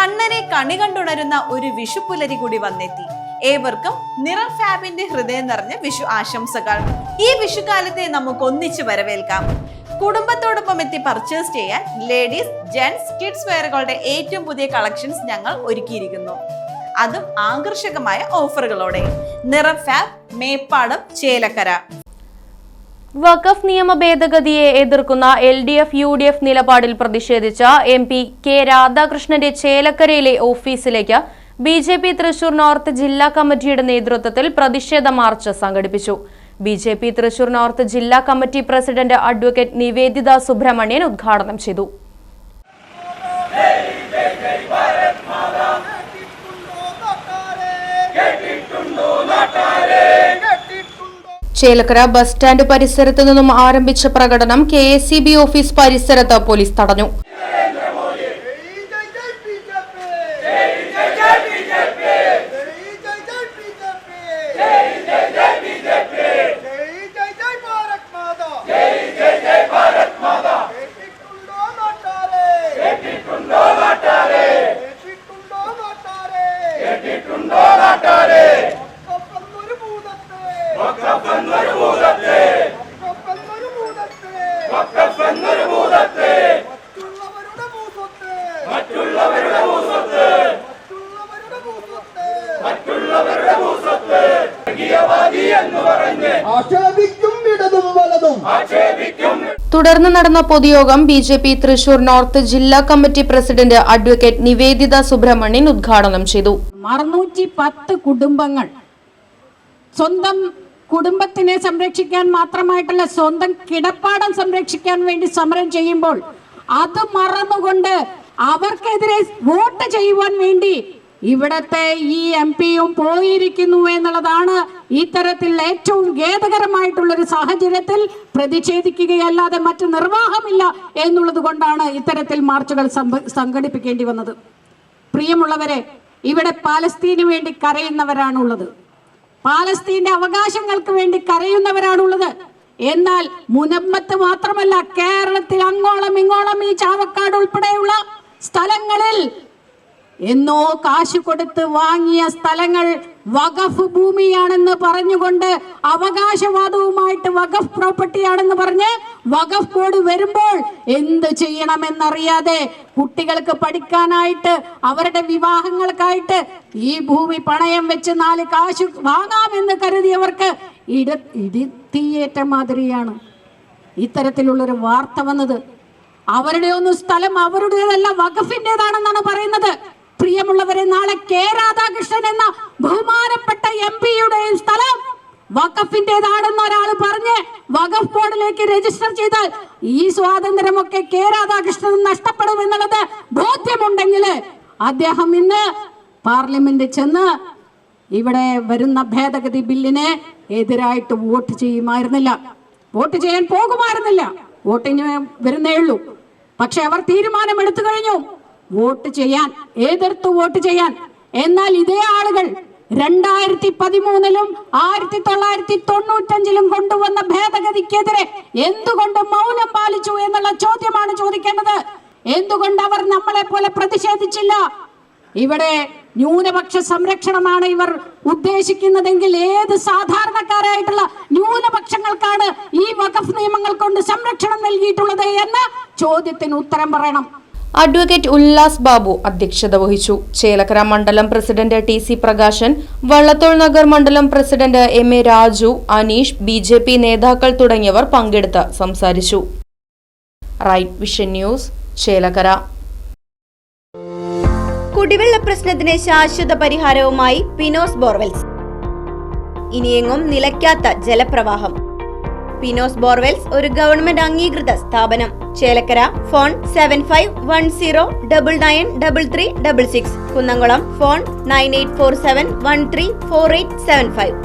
കണ്ണനെ കണി കണ്ടുണരുന്ന ഒരു വിഷുപ്പുലരി കൂടി വന്നെത്തി. ഏവർക്കും നിറം ഫാബിന്റെ ഹൃദയം നിറഞ്ഞ വിഷു ആശംസകൾ. ഈ വിഷുകാലത്തെ നമുക്ക് ഒന്നിച്ച് വരവേൽക്കാം. കുടുംബത്തോടൊപ്പം എത്തി പർച്ചേസ് ചെയ്യാൻ ലേഡീസ്, ജെന്റ്സ്, കിഡ്സ് വെയറുകളുടെ ഏറ്റവും പുതിയ കളക്ഷൻസ് ഞങ്ങൾ ഒരുക്കിയിരിക്കുന്നു. അതും ആകർഷകമായ ഓഫറുകളോടെ. നിറം ഫാബ്, മേപ്പാടം, ചേലക്കര. വഖഫ് നിയമ ഭേദഗതിയെ എതിർക്കുന്ന LDF UDF നിലപാടിൽ പ്രതിഷേധിച്ച MP K രാധാകൃഷ്ണന്റെ ചേലക്കരയിലെ ഓഫീസിലേക്ക് BJP തൃശൂർ നോർത്ത് ജില്ലാ കമ്മിറ്റിയുടെ നേതൃത്വത്തിൽ പ്രതിഷേധ മാർച്ച് സംഘടിപ്പിച്ചു. BJP തൃശൂർ നോർത്ത് ജില്ലാ committee president advocate Nivedita Subramanian ഉദ്ഘാടനം ചെയ്തു. ചേലക്കര ബസ് സ്റ്റാൻഡ് പരിസരത്ത് നിന്നും ആരംഭിച്ച പ്രകടനം KSCB ഓഫീസ് പരിസരത്ത് പോലീസ് തടഞ്ഞു. തുടർന്ന് നടന്ന പൊതുയോഗം BJP തൃശൂർ നോർത്ത് ജില്ലാ committee president advocate Nivedita Subramanian ഉദ്ഘാടനം ചെയ്തു. 610 കുടുംബങ്ങൾ സ്വന്തം കുടുംബത്തിനെ സംരക്ഷിക്കാൻ മാത്രമായിട്ടുള്ള സ്വന്തം കിടപ്പാടം സംരക്ഷിക്കാൻ വേണ്ടി സമരം ചെയ്യുമ്പോൾ അത് മറന്നുകൊണ്ട് അവർക്കെതിരെ വോട്ട് ചെയ്യുവാൻ വേണ്ടി ഇവിടത്തെ ഈ MP-യും പോയിരിക്കുന്നു എന്നുള്ളതാണ് ഇത്തരത്തിൽ ഏറ്റവും ഖേദകരമായിട്ടുള്ളൊരു സാഹചര്യത്തിൽ പ്രതിഷേധിക്കുകയല്ലാതെ മറ്റു നിർവാഹമില്ല എന്നുള്ളത് കൊണ്ടാണ് ഇത്തരത്തിൽ മാർച്ചുകൾ സംഘടിപ്പിക്കേണ്ടി വന്നത്. പ്രിയമുള്ളവരെ, ഇവിടെ പാലസ്തീന് വേണ്ടി കരയുന്നവരാണുള്ളത്, പാലസ്തീന്റെ അവകാശങ്ങൾക്ക് വേണ്ടി കരയുന്നവരാണുള്ളത്. എന്നാൽ മുനമ്മത്ത് മാത്രമല്ല, കേരളത്തിൽ അങ്ങോളം ഇങ്ങോളം ഈ ചാവക്കാട് ഉൾപ്പെടെയുള്ള സ്ഥലങ്ങളിൽ എന്നോ കാശ് കൊടുത്ത് വാങ്ങിയ സ്ഥലങ്ങൾ വഖഫ് ഭൂമിയാണെന്ന് പറഞ്ഞുകൊണ്ട് അവകാശവാദവുമായിട്ട് വഖഫ് പ്രോപ്പർട്ടിയാണെന്ന് പറഞ്ഞ് വഖഫ് ബോർഡ് വരുമ്പോൾ എന്ത് ചെയ്യണമെന്നറിയാതെ കുട്ടികൾക്ക് പഠിക്കാനായിട്ട് അവരുടെ വിവാഹങ്ങൾക്കായിട്ട് ഈ ഭൂമി പണയം വെച്ച് 4 കാശ് വാങ്ങാമെന്ന് കരുതിയവർക്ക് ഇടിത്തീയേറ്റ മാതിരിയാണ് ഇത്തരത്തിലുള്ളൊരു വാർത്ത വന്നത്. അവരുടെ ഒന്നും സ്ഥലം അവരുടേതല്ല, വഖഫിൻ്റെതാണെന്നാണ് പറയുന്നത്. പ്രിയമുള്ളവരെ, നാളെ K രാധാകൃഷ്ണൻ എന്ന ബഹുമാനപ്പെട്ട MP-യുടെയും സ്ഥലം വഖഫിൻ്റെതാണെന്ന് ഒരാൾ പറഞ്ഞ് വഖഫ് ബോർഡിലേക്ക് രജിസ്റ്റർ ചെയ്താൽ ഈ സ്വാതന്ത്ര്യമൊക്കെ K രാധാകൃഷ്ണൻ നഷ്ടപ്പെടും എന്നുള്ളത് ബോധ്യമുണ്ടെങ്കിൽ അദ്ദേഹം ഇന്ന് പാർലമെന്റിൽ ചെന്ന് ഇവിടെ വരുന്ന ഭേദഗതി ബില്ലിന് എതിരായിട്ട് വോട്ട് ചെയ്യുമായിരുന്നില്ല, വോട്ട് ചെയ്യാൻ പോകുമായിരുന്നില്ല. വോട്ടിന് വരുന്നേ ഉള്ളൂ. പക്ഷെ അവർ തീരുമാനമെടുത്തു കഴിഞ്ഞു വോട്ട് ചെയ്യാൻ, എതിർത്ത് വോട്ട് ചെയ്യാൻ. എന്നാൽ ഇതേ ആളുകൾ 2013-ലും 1995-ലും കൊണ്ടുവന്ന ഭേദഗതിക്കെതിരെ എന്തുകൊണ്ട് മൗനം പാലിച്ചു എന്നുള്ള ചോദ്യമാണ് ചോദിക്കേണ്ടത്. എന്തുകൊണ്ട് അവർ നമ്മളെ പോലെ പ്രതിഷേധിച്ചില്ല? ഇവിടെ ന്യൂനപക്ഷ സംരക്ഷണമാണ് ഇവർ ഉദ്ദേശിക്കുന്നതെങ്കിൽ ഏത് സാധാരണക്കാരായിട്ടുള്ള ന്യൂനപക്ഷങ്ങൾക്കാണ് ഈ വഖഫ് നിയമങ്ങൾ കൊണ്ട് സംരക്ഷണം നൽകിയിട്ടുള്ളത് എന്ന ചോദ്യത്തിന് ഉത്തരം പറയണം. അഡ്വക്കേറ്റ് ഉല്ലാസ് ബാബു അധ്യക്ഷത വഹിച്ചു. ചേലക്കര മണ്ഡലം പ്രസിഡന്റ് TC പ്രകാശൻ, വള്ളത്തോൾ നഗർ മണ്ഡലം president MA Raju, Aneesh, BJP നേതാക്കൾ തുടങ്ങിയവർ പങ്കെടുത്ത് സംസാരിച്ചു. Right vision news, Chelakkara. കുടിവെള്ള പ്രശ്നത്തിന് ശാശ്വത പരിഹാരവുമായി പിനോസ് ബോർവെൽസ്. ഇനിയെങ്ങും നിലയ്ക്കാത്ത ജലപ്രവാഹം. പിനോസ് ബോർവെൽസ് ഒരു ഗവൺമെന്റ് അംഗീകൃത സ്ഥാപനം. ചേലക്കര. ഫോൺ 7510993366. കുന്നംകുളം. ഫോൺ 9847134875.